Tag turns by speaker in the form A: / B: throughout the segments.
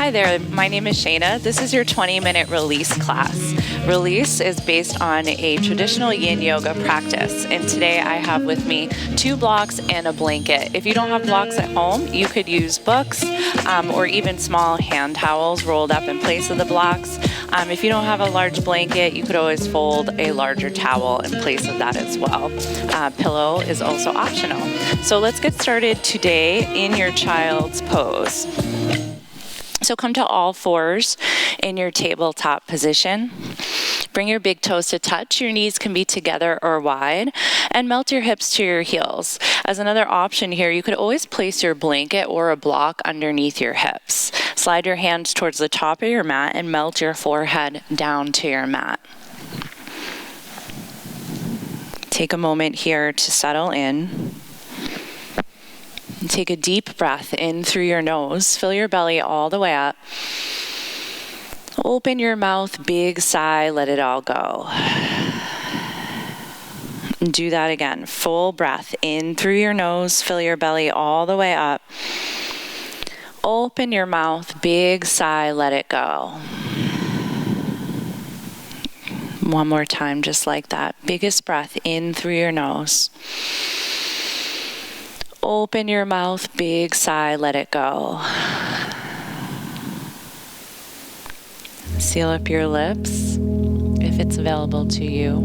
A: Hi there, my name is Shayna. This is your 20-minute release class. Release is based on a traditional yin yoga practice, and today I have with me 2 blocks and a blanket. If you don't have blocks at home, you could use books or even small hand towels rolled up in place of the blocks. If you don't have a large blanket, you could always fold a larger towel in place of that as well. Pillow is also optional. So let's get started today in your child's pose. So come to all fours in your tabletop position. Bring your big toes to touch. Your knees can be together or wide, and melt your hips to your heels. As another option here, you could always place your blanket or a block underneath your hips. Slide your hands towards the top of your mat and melt your forehead down to your mat. Take a moment here to settle in. Take a deep breath in through your nose. Fill your belly all the way up. Open your mouth, big sigh, let it all go. Do that again. Full breath in through your nose. Fill your belly all the way up. Open your mouth, big sigh, let it go. One more time, just like that. Biggest breath in through your nose. Open your mouth, big sigh, let it go. Seal up your lips if it's available to you.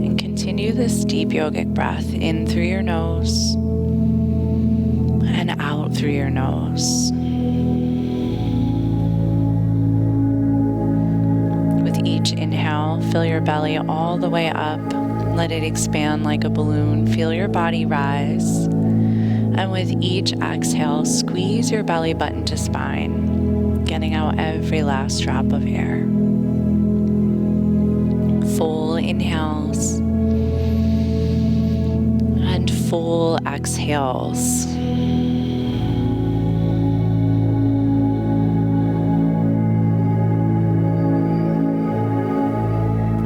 A: And continue this deep yogic breath in through your nose and out through your nose. With each inhale, fill your belly all the way up. Let it expand like a balloon. Feel your body rise. And with each exhale, squeeze your belly button to spine, getting out every last drop of air. Full inhales and full exhales.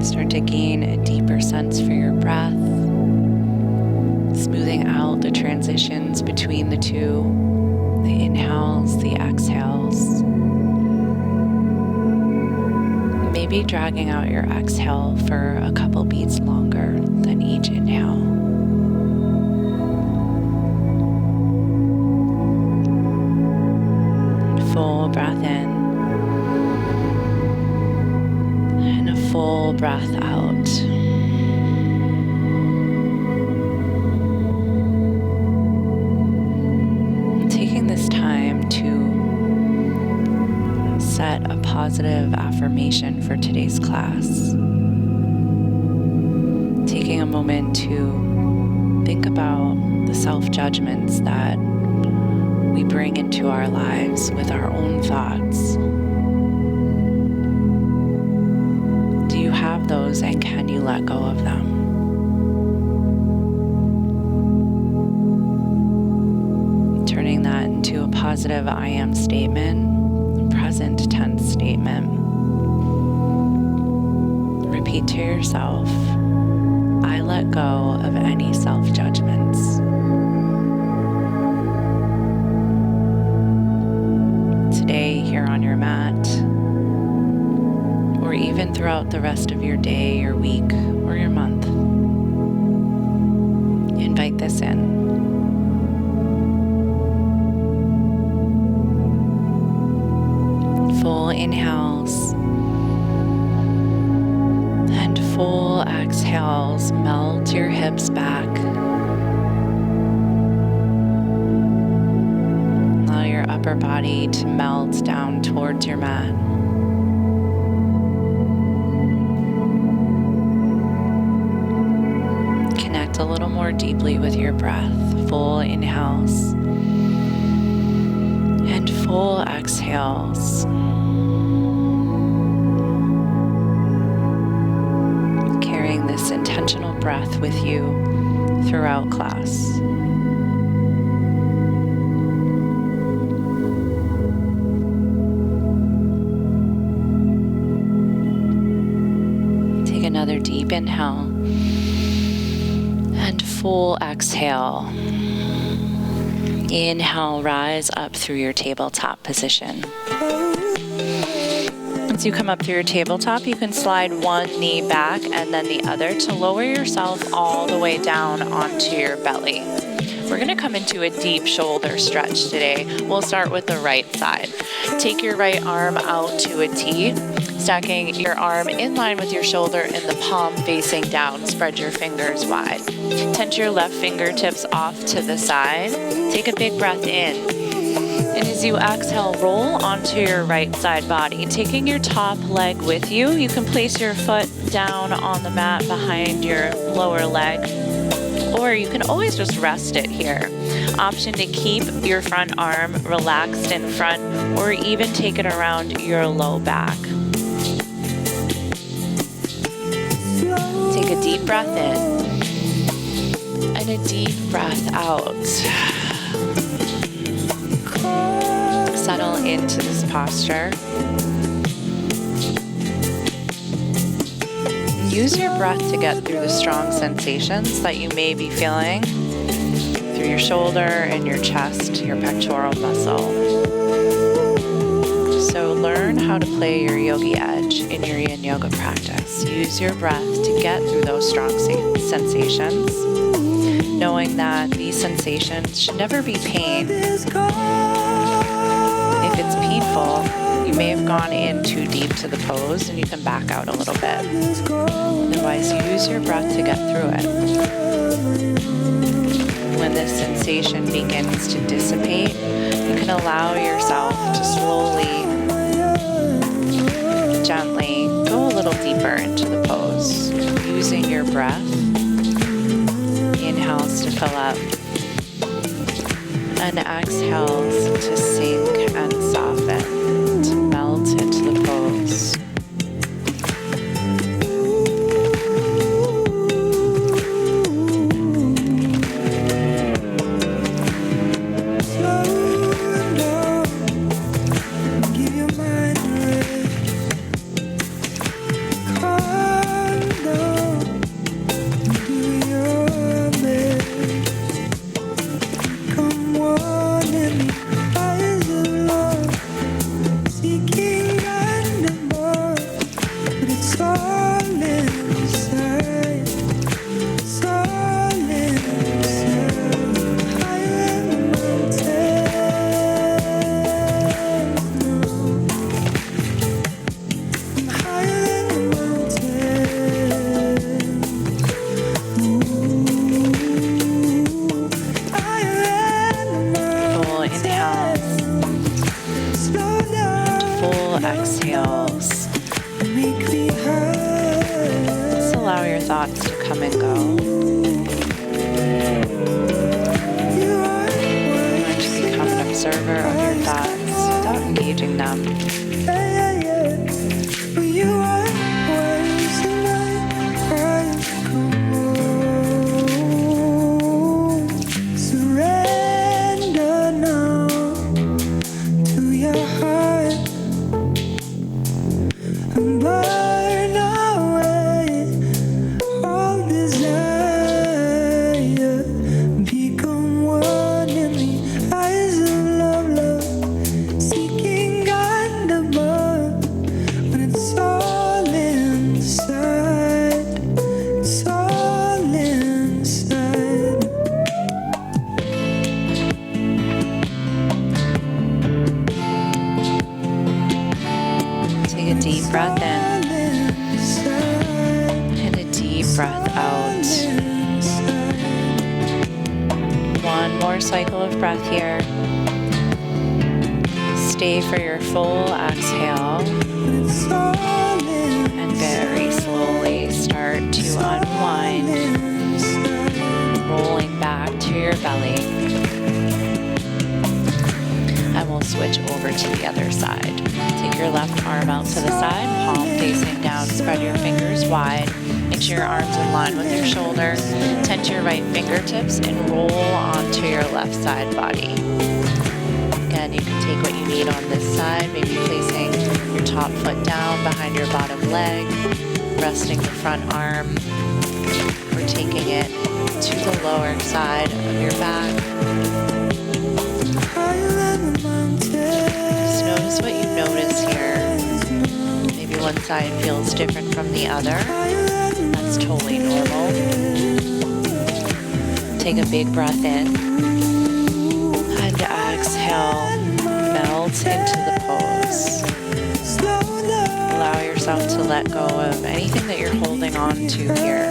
A: Start to gain a deeper sense for your breath, smoothing out the transitions between the two, the inhales, the exhales. Maybe dragging out your exhale for a couple beats longer than each inhale. Full breath in. Full breath out. Taking this time to set a positive affirmation for today's class. Taking a moment to think about the self-judgments that we bring into our lives with our own thoughts. Have those, and can you let go of them? Turning that into a positive I am statement, present tense statement. Repeat to yourself, I let go of any self-judgments. Today, here on your mat, or even throughout the rest of your day, your week, or your month. Invite this in. Full inhales and full exhales. Melt your hips back. Allow your upper body to melt down towards your mat. A little more deeply with your breath. Full inhales and full exhales. Carrying this intentional breath with you throughout class. Take another deep inhale. And full exhale. Inhale, rise up through your tabletop position. As you come up through your tabletop, you can slide one knee back and then the other to lower yourself all the way down onto your belly. We're going to come into a deep shoulder stretch today. We'll start with the right side. Take your right arm out to a T, stacking your arm in line with your shoulder and the palm facing down. Spread your fingers wide. Tense your left fingertips off to the side. Take a big breath in. And as you exhale, roll onto your right side body. Taking your top leg with you, you can place your foot down on the mat behind your lower leg, or you can always just rest it here. Option to keep your front arm relaxed in front, or even take it around your low back. Take a deep breath in and a deep breath out. Settle into this posture. Use your breath to get through the strong sensations that you may be feeling through your shoulder and your chest, your pectoral muscle. So learn how to play your yogi edge in your yin yoga practice. Use your breath to get through those strong sensations, knowing that these sensations should never be pain. If it's painful, you may have gone in too deep to the pose and you can back out a little bit. Otherwise, use your breath to get through it. When this sensation begins to dissipate, you can allow yourself to slowly, gently go a little deeper into the pose, using your breath. Inhales to fill up and exhales to sink and soften, to melt into the pose. Exhales. Just allow your thoughts to come and go. Learn to become an observer of your thoughts without engaging them. Deep breath in and a deep breath out. One more cycle of breath here. Stay for your full exhale and very slowly start to unwind, rolling back to your belly. And we'll switch over to the other side. Take your left arm out to the side, palm facing down, spread your fingers wide. Make sure your arms in line with your shoulder. Tense your right fingertips and roll onto your left side body. Again, you can take what you need on this side, maybe placing your top foot down behind your bottom leg, resting the front arm, or taking it to the lower side of your back. side feels different from the other. That's totally normal. Take a big breath in and exhale, melt into the pose. Allow yourself to let go of anything that you're holding on to here.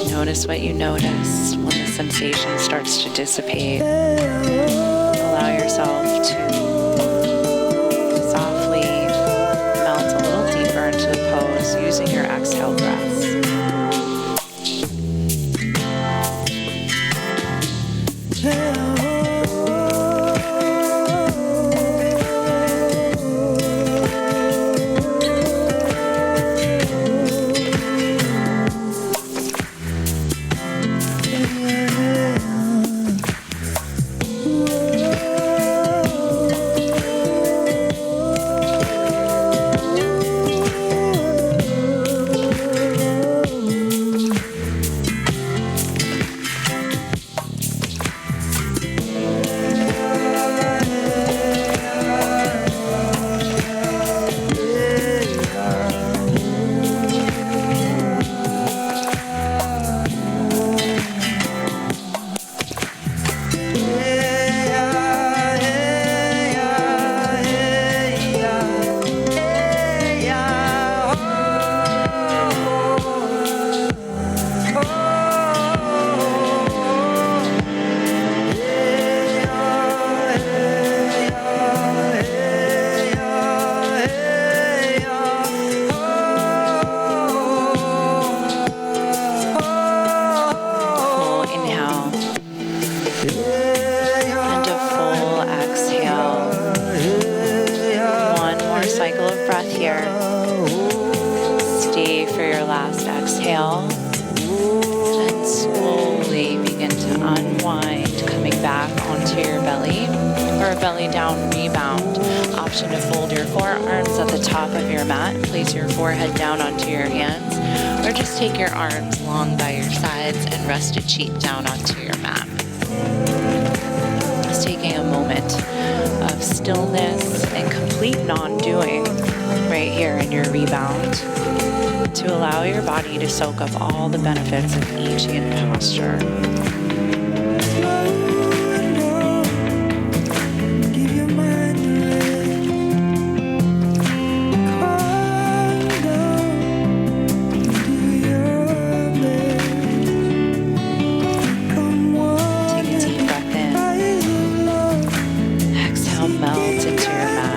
A: Notice what you notice when the sensation starts to dissipate. Allow yourself to softly melt a little deeper into the pose using your exhale breaths. Exhale and slowly begin to unwind, coming back onto your belly or a belly down rebound. Option to fold your forearms at the top of your mat and place your forehead down onto your hands, or just take your arms long by your sides and rest a cheek down onto your mat. Just taking a moment of stillness and complete non-doing right here in your rebound, to allow your body to soak up all the benefits of each yin posture. Take a deep breath in. Exhale, melt into your mat.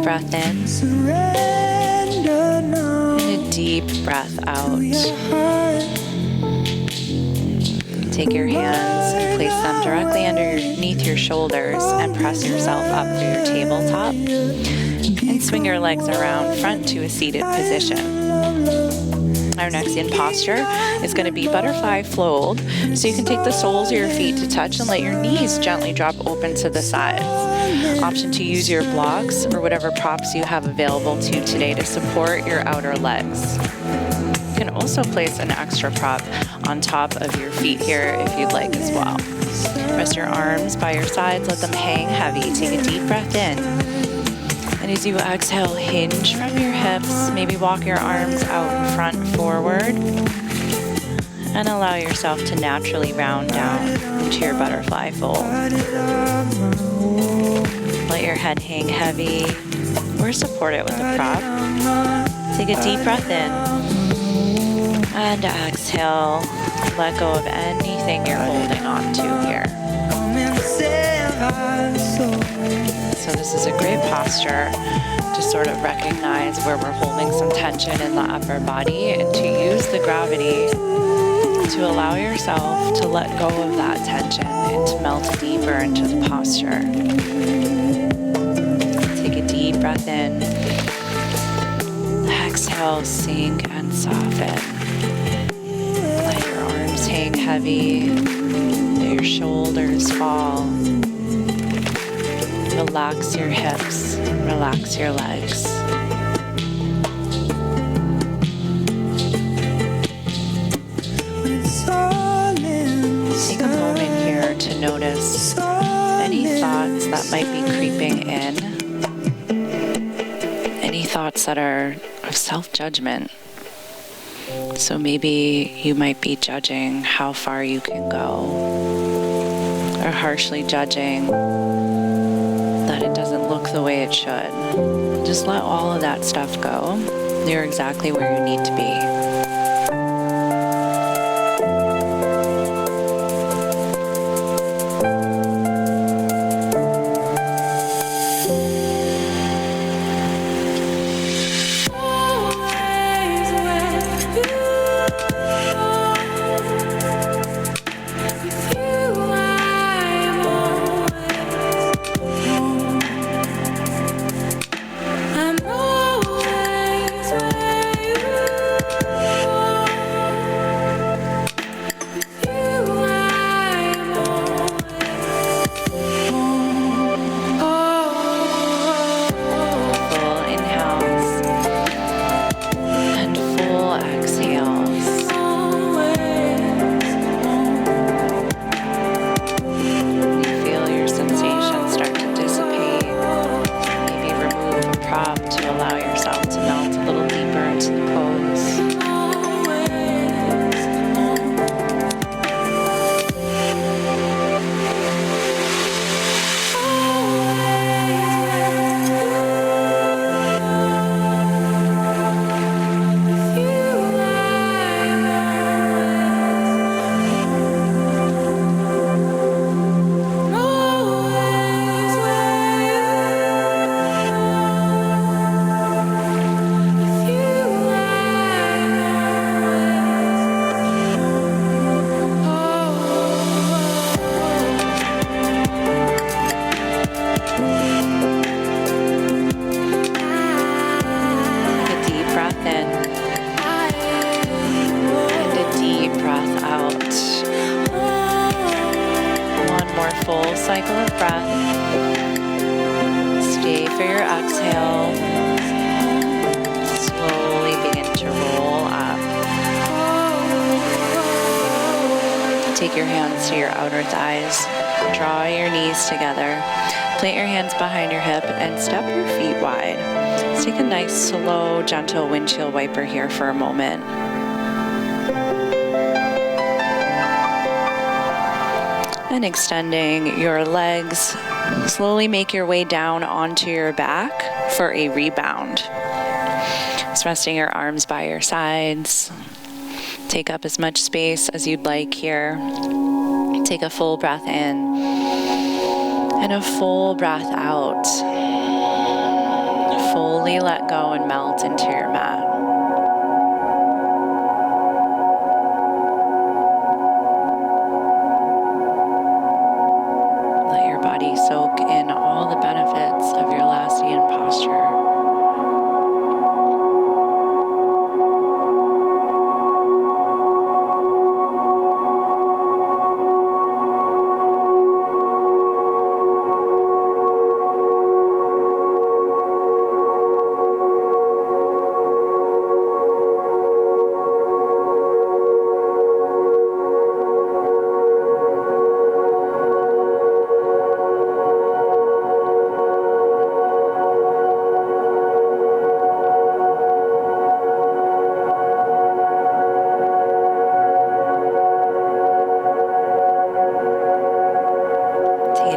A: Breath in and a deep breath out. Take your hands and place them directly underneath your shoulders and press yourself up through your tabletop. And swing your legs around front to a seated position. Our next in posture is going to be butterfly fold. So you can take the soles of your feet to touch and let your knees gently drop open to the sides. Option to use your blocks or whatever props you have available to you today to support your outer legs. You can also place an extra prop on top of your feet here if you'd like as well. Rest your arms by your sides, let them hang heavy. Take a deep breath in. And as you exhale, hinge from your hips, maybe walk your arms out in front forward, and allow yourself to naturally round down into your butterfly fold. Let your head hang heavy or support it with a prop. Take a deep breath in and exhale. Let go of anything you're holding on to here. So this is a great posture to sort of recognize where we're holding some tension in the upper body and to use the gravity to allow yourself to let go of that tension and to melt deeper into the posture. Take a deep breath in. Exhale, sink and soften. Let your arms hang heavy. Let your shoulders fall. Relax your hips, relax your legs. Take a moment here to notice any thoughts that might be creeping in, any thoughts that are of self-judgment. So maybe you might be judging how far you can go, or harshly judging that it doesn't look the way it should. Just let all of that stuff go. You're exactly where you need to be. Full cycle of breath. Stay for your exhale. Slowly begin to roll up. Take your hands to your outer thighs. Draw your knees together. Plant your hands behind your hip and step your feet wide. Let's take a nice, slow, gentle windshield wiper here for a moment. And extending your legs, slowly make your way down onto your back for a rebound. Just resting your arms by your sides. Take up as much space as you'd like here. Take a full breath in and a full breath out. Fully let go and melt into your mat. soak in all the benefits of your last yin posture.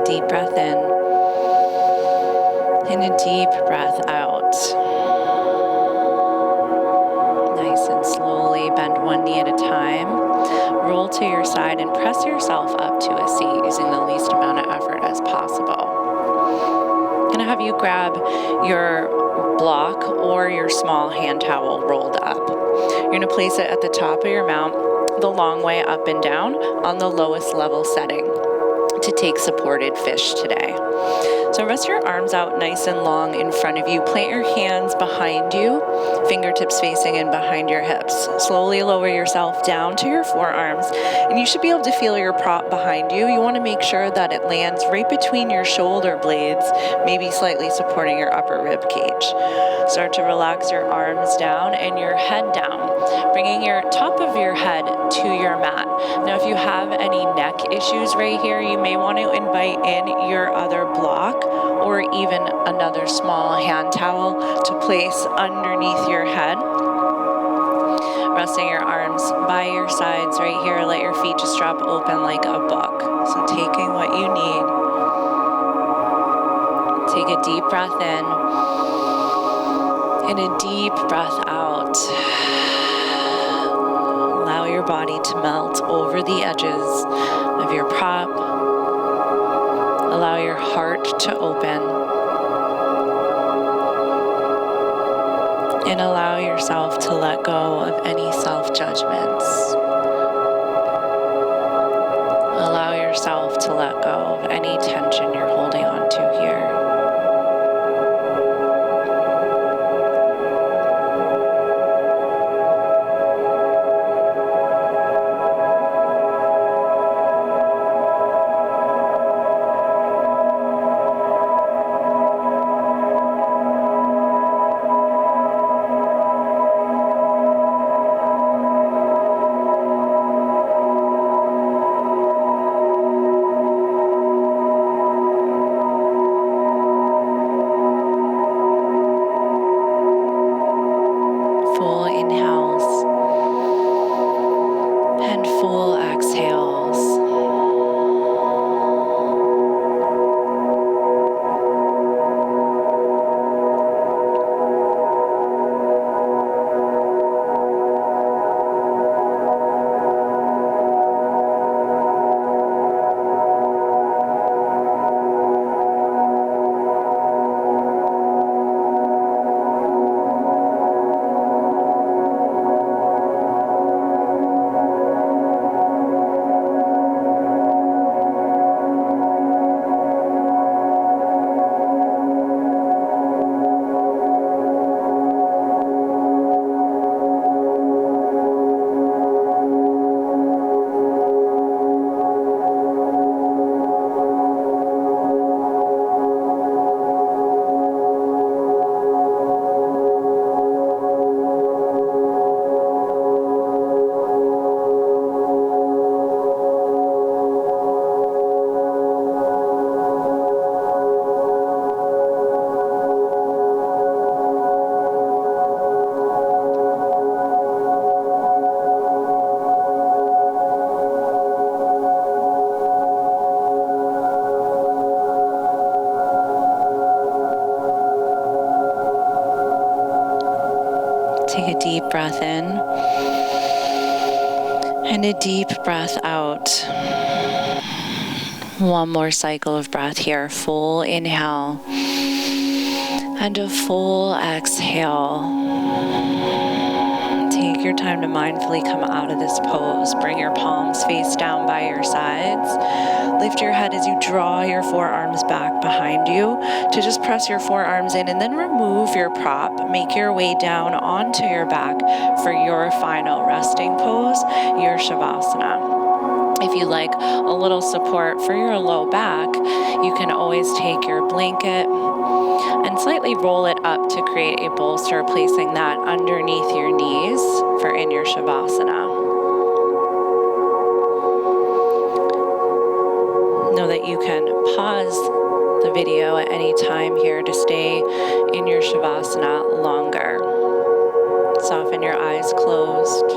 A: Deep breath in and a deep breath out. Nice and slowly bend one knee at a time. Roll to your side and press yourself up to a seat using the least amount of effort as possible. I'm going to have you grab your block or your small hand towel rolled up. You're going to place it at the top of your mount, the long way up and down on the lowest level setting to take supported fish today. So rest your arms out nice and long in front of you. Plant your hands behind you, fingertips facing in behind your hips. Slowly lower yourself down to your forearms, and you should be able to feel your prop behind you. You want to make sure that it lands right between your shoulder blades, maybe slightly supporting your upper rib cage. Start to relax your arms down and your head down, bringing your top of your head to your mat. Now, if you have any neck issues right here, you may want to invite in your other block or even another small hand towel to place underneath your head. Resting your arms by your sides right here. Let your feet just drop open like a book. So taking what you need. Take a deep breath in and a deep breath out. Allow your body to melt over the edges of your prop. Allow your heart to open. And allow yourself to let go of any self-judgments. Allow yourself to let go of any tension you're holding on to here. Take a deep breath in and a deep breath out. One more cycle of breath here. Full inhale and a full exhale. Take your time to mindfully come out of this pose. Bring your palms face down by your sides. Lift your head as you draw your forearms back behind you to just press your forearms in, and then remove your prop. Make your way down onto your back for your final resting pose, your Shavasana. If you like a little support for your low back, you can always take your blanket and slightly roll it up to create a bolster, placing that underneath your knees for in your Shavasana. Know that you can pause the video at any time here to stay in your Shavasana longer. Soften your eyes closed.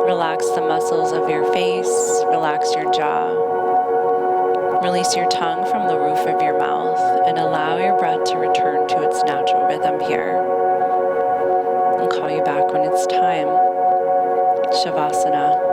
A: Relax the muscles of your face. Relax your jaw. Release your tongue from the roof of your mouth and allow your breath to return to its natural rhythm here. I'll call you back when it's time. Shavasana.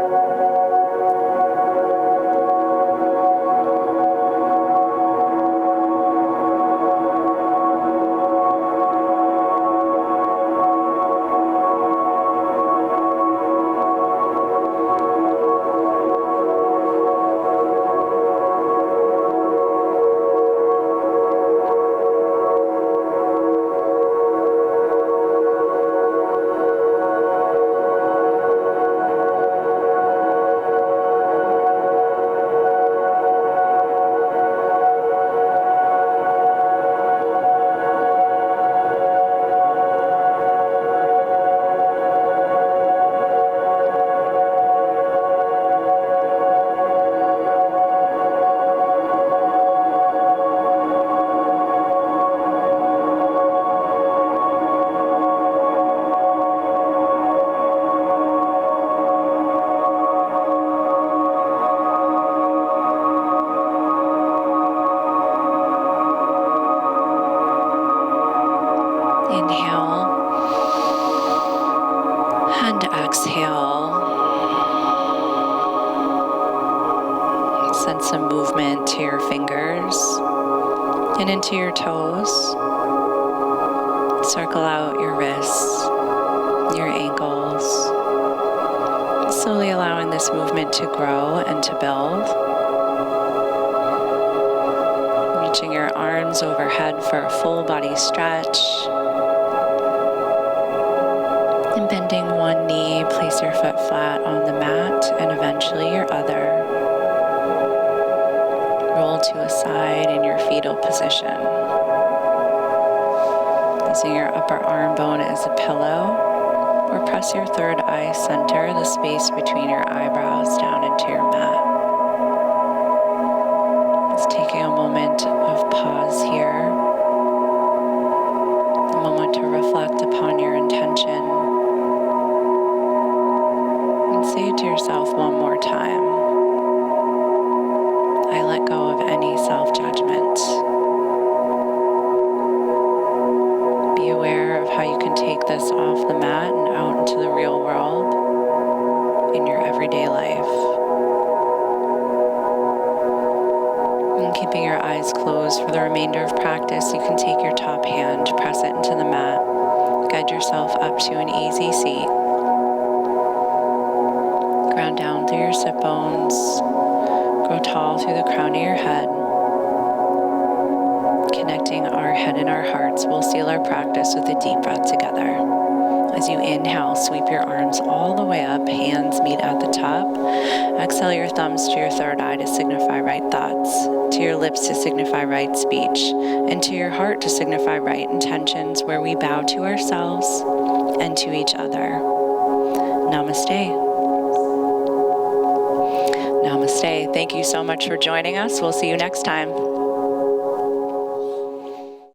A: Inhale and exhale. Send some movement to your fingers and into your toes. Circle out your wrists, your ankles. Slowly allowing this movement to grow and to build. Reaching your arms overhead for a full body stretch. And bending one knee, place your foot flat on the mat and eventually your other. Roll to a side in your fetal position. Using your upper arm bone as a pillow, or press your third eye center, the space between your eyebrows, down into your mat. Just taking a moment of pause here. A moment to reflect upon your intention. Say to yourself one more time, I let go of any self-judgment. Be aware of how you can take this off the mat and out into the real world in your everyday life. And keeping your eyes closed for the remainder of practice, you can take your top hand, press it into the mat, guide yourself up to an easy seat. Ground down through your sit bones. Grow tall through the crown of your head. Connecting our head and our hearts, we'll seal our practice with a deep breath together. As you inhale, sweep your arms all the way up, hands meet at the top. Exhale your thumbs to your third eye to signify right thoughts, to your lips to signify right speech, and to your heart to signify right intentions, where we bow to ourselves and to each other. Namaste. Namaste. Thank you so much for joining us. We'll see you next time.